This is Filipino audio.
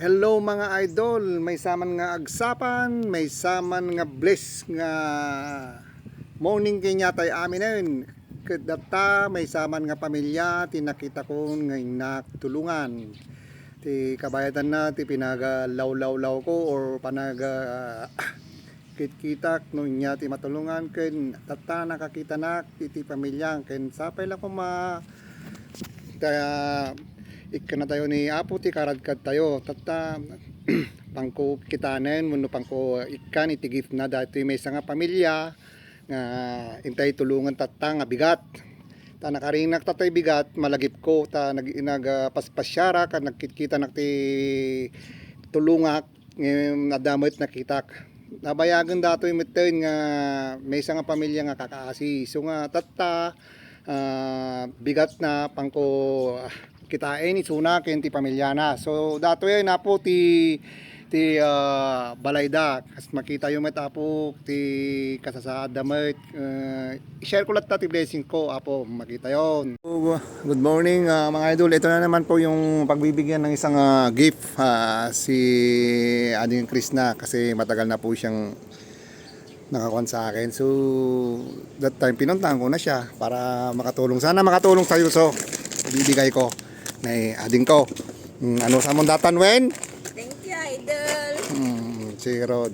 Hello mga idol, may saman nga agsapan, may saman nga bless nga morning kanya tay aminen. Kadata may saman nga pamilya, tinakita ko ngayon natulungan. Ti kabayadan na ti pinagalaw-law ko or panaga kit-kitak no nya ti matulungan ken tata nakakita na ti pamilya ken sapay lang ko ma ikana tayo ni Apo ti karadkad tayo tata pangko kitanen muno pangko ikan itigif na dati may nga pamilya nga intay tulungan tata nga bigat ta nakarinak tatay bigat malagip ko ta nagpaspasyara ka nagkita nakti tulungak nadamot nakitak nabayagan dato imiten nga may nga pamilya nga kakaasi so nga tata bigat na pangko kitain isuna ken ti pamilya na. So dato ay napo ti balayda kas makita yung met apo ti kasasaad damit i-share ko lahat ti blessing ko apo makita yon. Good morning mga idol. Ito na naman po yung pagbibigyan ng isang gift si Ading Krishna kasi matagal na po siyang nakakuan sa akin. So that time pinuntahan ko na siya para makatulong. Sana makatulong tayo so bibigay ko na ading ko. Ano sa mong datan wen? Thank you, idol. Si Rod.